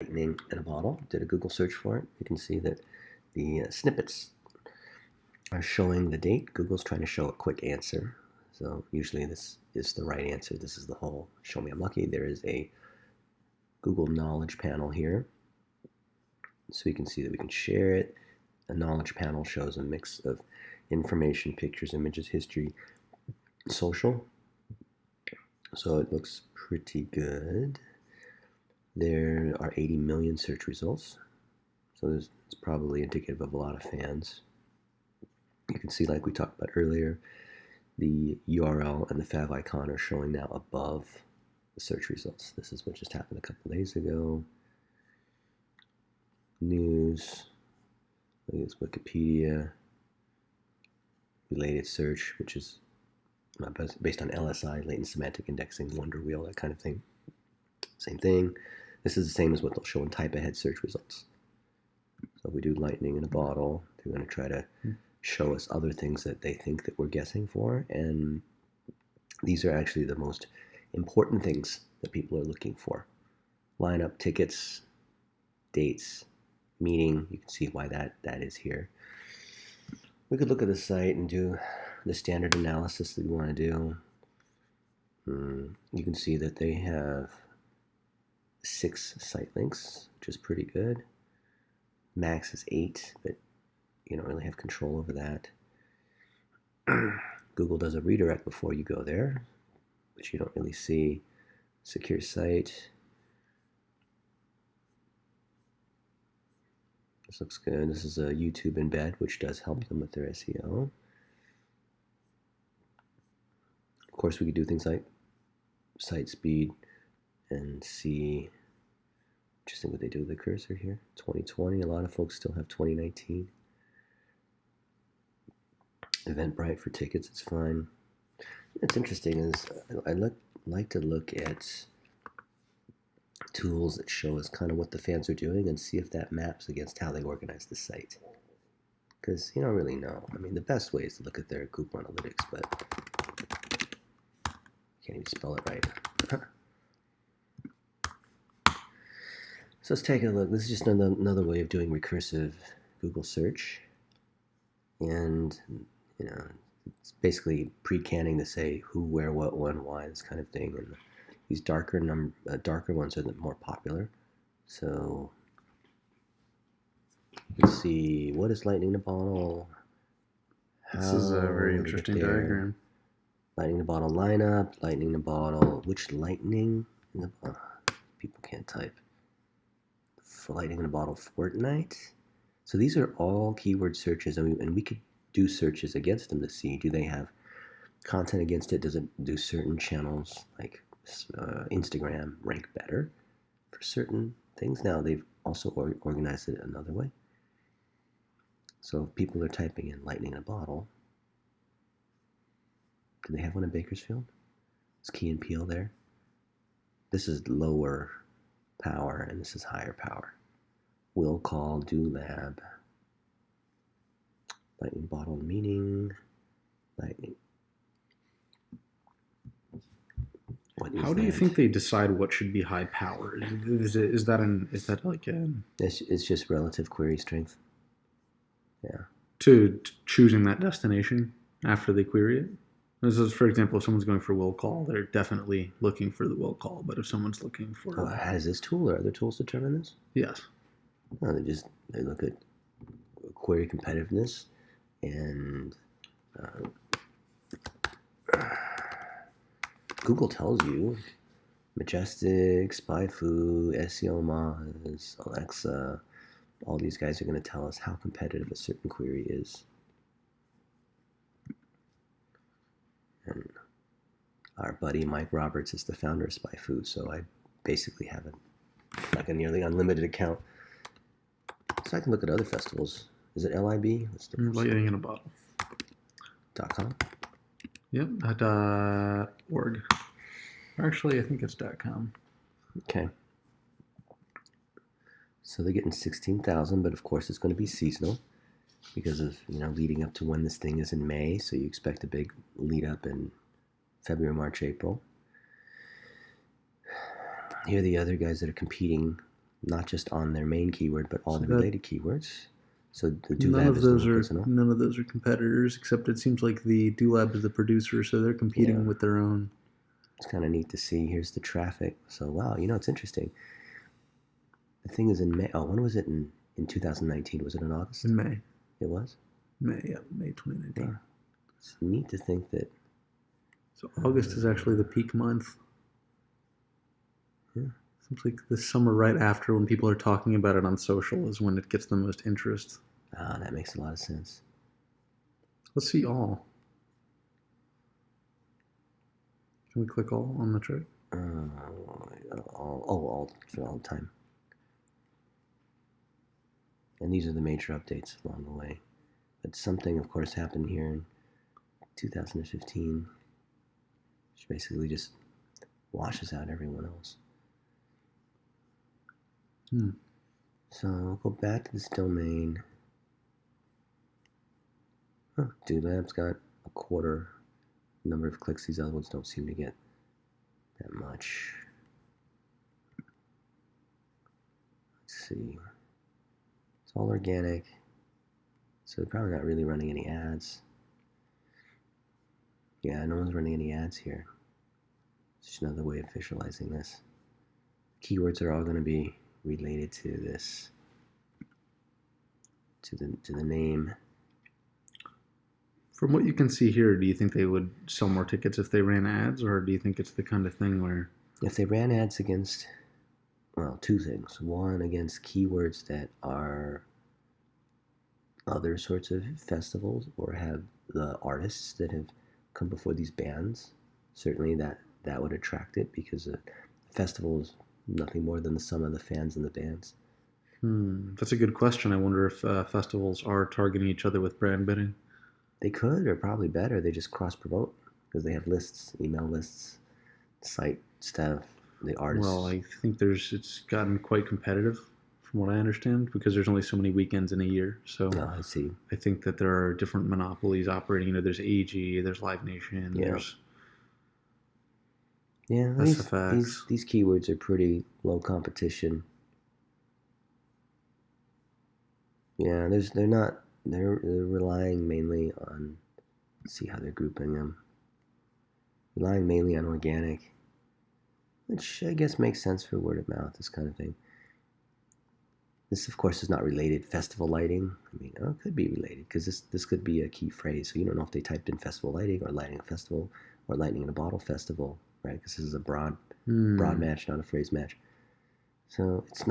lightning in a bottle. Did a Google search for it. You can see that the snippets are showing the date. Google's trying to show a quick answer. So usually this is the right answer. This is the whole show me I'm lucky. There is a Google Knowledge panel here. So you can see that we can share it. A knowledge panel shows a mix of information, pictures, images, history, social. So it looks pretty good. There are 80 million search results. So it's probably indicative of a lot of fans. You can see, like we talked about earlier, the URL and the fav icon are showing now above the search results. This is what just happened a couple days ago. News, look at this Wikipedia, related search, which is based on LSI, latent semantic indexing, Wonder Wheel, that kind of thing. Same thing. This is the same as what they'll show in type ahead search results. So if we do lightning in a bottle, they're going to try to show us other things that they think that we're guessing for, and these are actually the most important things that people are looking for. Lineup, tickets, dates, meeting. You can see why that is here. We could look at the site and do the standard analysis that we want to do. You can see that they have 6 site links, which is pretty good. Max is 8, but you don't really have control over that. Google does a redirect before you go there, which you don't really see. Secure site. This looks good. This is a YouTube embed, which does help them with their SEO. Of course, we could do things like site speed and see. Interesting what they do with the cursor here. 2020. A lot of folks still have 2019. Eventbrite for tickets, it's fine. What's interesting is I like to look at tools that show us kind of what the fans are doing and see if that maps against how they organize the site. Because you don't really know. I mean, the best way is to look at their Google Analytics, but I can't even spell it right. So let's take a look. This is just another way of doing recursive Google search. And it's basically pre-canning to say who, where, what, when, why, this kind of thing. And these darker ones are the more popular. So let's see, what is lightning in a bottle? This is a very interesting diagram. Lightning in a bottle lineup, lightning in a bottle. Which lightning in the bottle? People can't type. For lightning in a bottle, Fortnite. So these are all keyword searches, and we could do searches against them to see, do they have content against it? Does it do certain channels like Instagram rank better for certain things? Now they've also organized it another way. So if people are typing in lightning in a bottle, do they have one in Bakersfield? Is Key and Peele there? This is lower power and this is higher power. Will call, do lab. Lightning bottle meaning. Lightning. How do you think they decide what should be high power? Is that like a? It's just relative query strength. Yeah. To choosing that destination after they query it. This is, for example, if someone's going for will call, they're definitely looking for the will call. But if someone's looking for, well, has this tool or other tools determine this? Yes. No, they look at query competitiveness and Google tells you Majestic, SpyFu, SEO Moz, Alexa, all these guys are going to tell us how competitive a certain query is. And our buddy Mike Roberts is the founder of SpyFu, so I basically have a nearly unlimited account. So I can look at other festivals. Is it LIB? Lightning in a bottle. .com? Yep, at .org. Actually, I think it's .com. Okay. So they're getting 16,000, but of course it's going to be seasonal because of, leading up to when this thing is in May. So you expect a big lead up in February, March, April. Here are the other guys that are competing not just on their main keyword, but all So the that- related keywords. So the None DoLab of is the those one are personal. none of those are competitors, except it seems like the DoLab is the producer, so they're competing Yeah. with their own. It's kind of neat to see. Here's the traffic. So wow, it's interesting. The thing is in May. Oh, when was it in 2019? Was it in August? In May. It was? May 2019. Yeah. It's neat to think that. So August is actually the peak month. Yeah. Seems like the summer right after, when people are talking about it on social, is when it gets the most interest. Ah, that makes a lot of sense. Let's see all. Can we click all on the chart? All for all the time. And these are the major updates along the way. But something, of course, happened here in 2015, which basically just washes out everyone else. So we'll go back to this domain. Oh, DoLab's got a quarter number of clicks. These other ones don't seem to get that much. Let's see. It's all organic, so they're probably not really running any ads. Yeah, no one's running any ads here. It's just another way of visualizing this. Keywords are all going to be related to this, to the name. From what you can see here, do you think they would sell more tickets if they ran ads, or do you think it's the kind of thing where... If they ran ads against, well, two things. One, against keywords that are other sorts of festivals or have the artists that have come before these bands. Certainly that would attract it, because a festival is nothing more than the sum of the fans and the bands. That's a good question. I wonder if festivals are targeting each other with brand bidding. They could, or probably better, they just cross-promote, because they have lists, email lists, site stuff, the artists. Well, I think it's gotten quite competitive, from what I understand, because there's only so many weekends in a year. So I see. I think that there are different monopolies operating. There's AG, there's Live Nation, there's SFX. These keywords are pretty low competition. Yeah, they're relying mainly on, let's see how they're grouping them. Relying mainly on organic, which I guess makes sense for word of mouth, this kind of thing. This, of course, is not related. Festival lighting, it could be related, because this could be a key phrase. So you don't know if they typed in festival lighting or lighting a festival or lightning in a bottle festival, right? Because this is a broad match, not a phrase match. So it's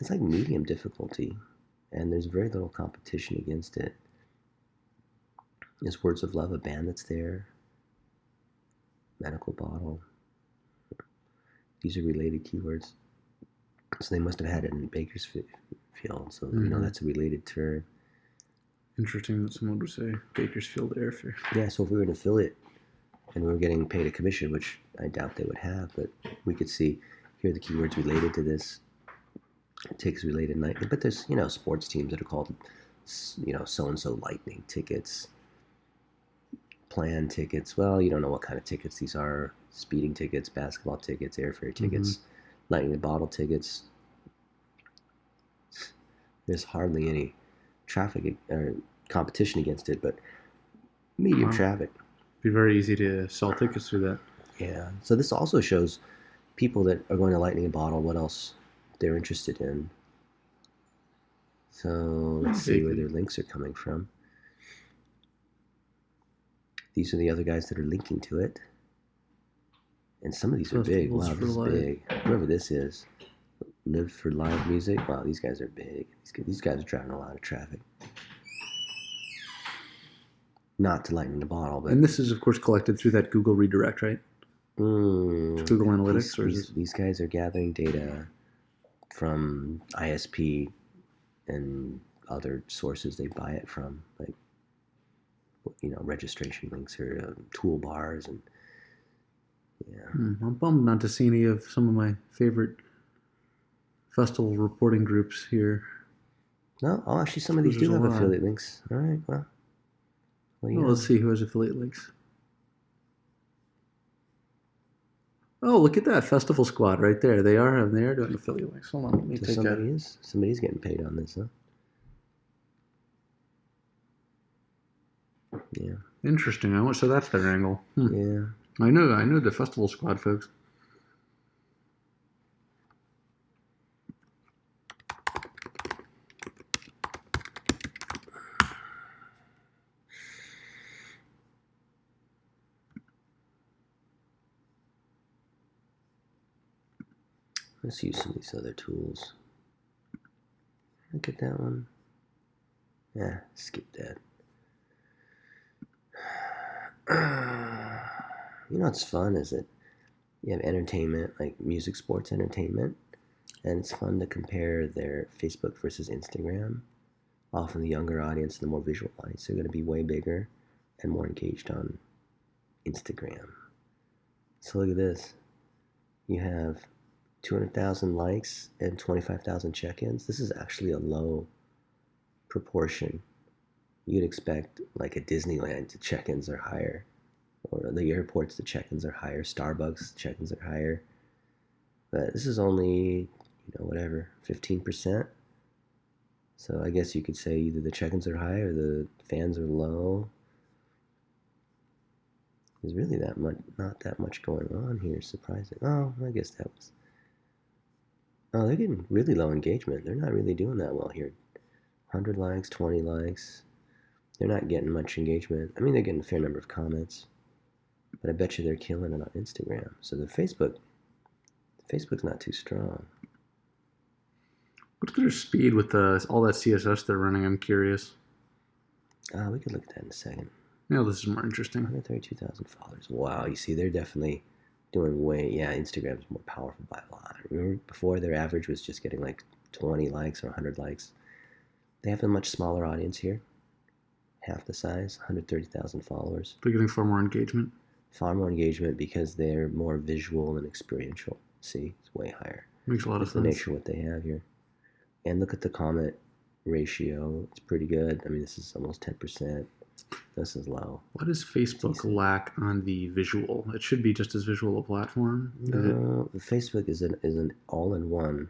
like medium difficulty, and there's very little competition against it. There's Words of Love, a band that's there. Medical bottle. These are related keywords. So they must have had it in Bakersfield. So, that's a related term. Interesting that someone would say Bakersfield Airfare. Yeah, so if we were an affiliate and we were getting paid a commission, which I doubt they would have, but we could see here are the keywords related to this. Tickets related nightly. But there's, sports teams that are called, so-and-so lightning tickets, plan tickets. Well, you don't know what kind of tickets these are. Speeding tickets, basketball tickets, airfare tickets, lightning in a bottle tickets. There's hardly any traffic or competition against it, but medium traffic. It'd be very easy to sell tickets through that. Yeah. So this also shows people that are going to lightning in a bottle what else they're interested in. So let's see where their links are coming from. These are the other guys that are linking to it. And some of these are big. Wow, this is big. Whoever this is. Live for live music. Wow, these guys are big. These guys are driving a lot of traffic. Not to lightning the bottle, but... And this is, of course, collected through that Google redirect, right? Google Analytics? These guys are gathering data from ISP and other sources they buy it from, like, registration links or toolbars and... Yeah. I'm bummed not to see any of some of my favorite festival reporting groups here. No, actually, some of these do have affiliate links. All right, well, let's see who has affiliate links. Oh, look at that Festival Squad right there. They are doing affiliate links. Hold on, let me So take somebody's getting paid on this, huh? Yeah. Interesting. So that's their angle. Yeah. I know the Festival Squad folks. Let's use some of these other tools. Look at that one. Yeah, skip that. You know what's fun is that you have entertainment, like music, sports, entertainment, and it's fun to compare their Facebook versus Instagram. Often the younger audience and the more visual audience are going to be way bigger and more engaged on Instagram. So look at this. You have 200,000 likes and 25,000 check-ins. This is actually a low proportion. You'd expect like at Disneyland the check-ins are higher, or the airports the check-ins are higher, Starbucks check-ins are higher. But this is only, 15%. So I guess you could say either the check-ins are high or the fans are low. There's really not that much going on here. Surprising. Oh, I guess that was. Oh, they're getting really low engagement. They're not really doing that well here. 100 likes, 20 likes. They're not getting much engagement. I mean, they're getting a fair number of comments, but I bet you they're killing it on Instagram. So Facebook's not too strong. What's their speed with all that CSS they're running? I'm curious. We could look at that in a second. Yeah, this is more interesting. 132,000 followers. Wow, you see, they're definitely doing way. Yeah, Instagram's more powerful by a lot. Remember before their average was just getting like 20 likes or 100 likes. They have a much smaller audience here. Half the size, 130,000 followers. They're getting far more engagement. Far more engagement because they're more visual and experiential. See, it's way higher. Makes a lot of sense. The nature of what they have here. And look at the comment ratio. It's pretty good. I mean, this is almost 10%. This is low. What does Facebook lack on the visual? It should be just as visual a platform. No, Facebook is an all-in-one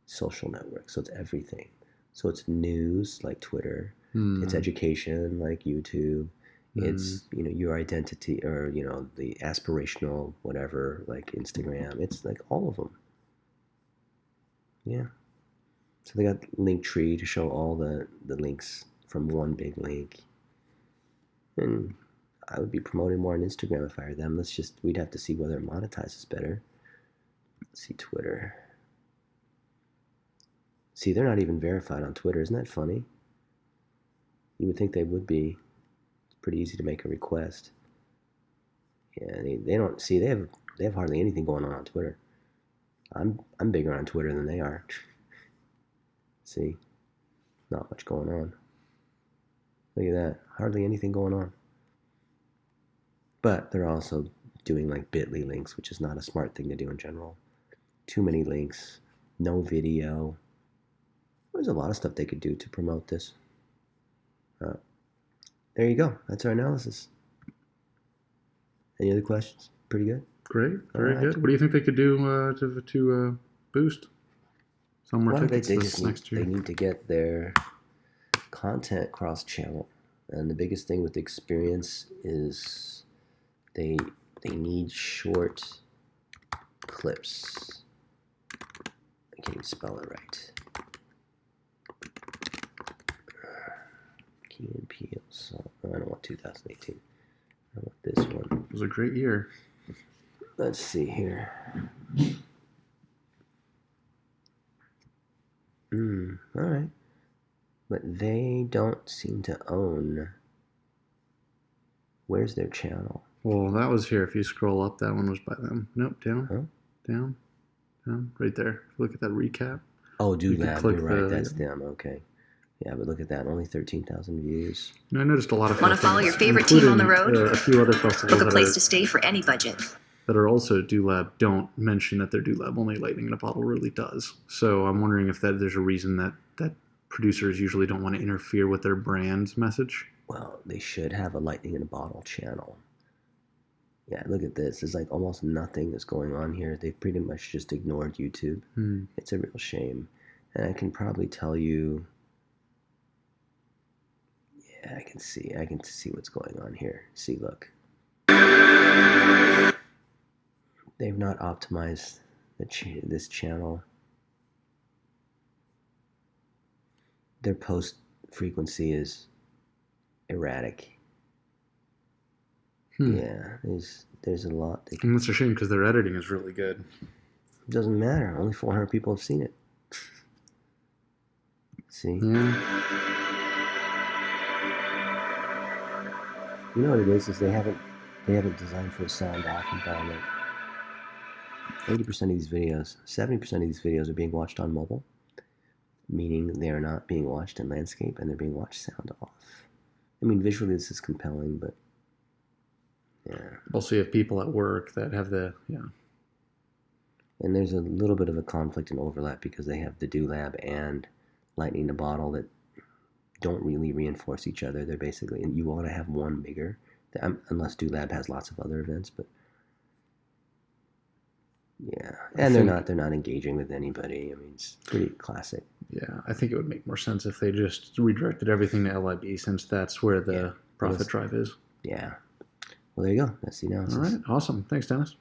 social network. So it's everything. So it's news like Twitter. It's education like YouTube. It's your identity or the aspirational whatever like Instagram. It's like all of them. Yeah. So they got Linktree to show all the links from one big link. And I would be promoting more on Instagram if I were them. We'd have to see whether it monetizes better. Let's see Twitter. See, they're not even verified on Twitter. Isn't that funny? You would think they would be. It's pretty easy to make a request. Yeah, they don't see they have hardly anything going on Twitter. I'm bigger on Twitter than they are. See, not much going on. Look at that. Hardly anything going on. But they're also doing like bit.ly links, which is not a smart thing to do in general. Too many links. No video. There's a lot of stuff they could do to promote this. There you go. That's our analysis. Any other questions? Pretty good? Great. Very good. What do you think they could do to boost some more tickets next year? They need to get their content cross-channel. And the biggest thing with the experience is they need short clips. I can't even spell it right. Key and Peele. So I don't want 2018. I want this one. It was a great year. Let's see here. All right. But they don't seem to own. Where's their channel? Well, that was here. If you scroll up, that one was by them. Nope, down. Huh? Down. Right there. Look at that recap. Oh, Doolab. You're right. That's them. Okay. Yeah, but look at that. Only 13,000 views. I noticed a lot of. Want to follow your favorite team on the road? A few other festivals. Book a place to stay for any budget. That are also Doolab don't mention that they're Doolab. Only Lightning in a Bottle really does. So I'm wondering if there's a reason that producers usually don't want to interfere with their brand's message. Well, they should have a Lightning in a Bottle channel. Yeah, look at this. There's like almost nothing that's going on here. They've pretty much just ignored YouTube. It's a real shame. And I can probably tell you, yeah, I can see what's going on here. See, look. They've not optimized this channel. Their post frequency is erratic. Yeah, there's a lot. And that's a shame because their editing is really good. It doesn't matter. Only 400 people have seen it. See? Yeah. You know what it is they haven't designed for a sound off environment. 80% of these videos, 70% of these videos are being watched on mobile, meaning they are not being watched in landscape and they're being watched sound off. I mean, visually this is compelling, but yeah. Also, you have people at work that have And there's a little bit of a conflict and overlap because they have the Do-Lab and Lightning in a Bottle that don't really reinforce each other. They're basically, and you want to have one bigger, unless Do-Lab has lots of other events, but yeah. And they're not engaging with anybody. I mean, it's pretty classic. Yeah, I think it would make more sense if they just redirected everything to LIB since that's where the profit drive is. Yeah. Well, there you go. That's the analysis. All right. Awesome. Thanks, Dennis.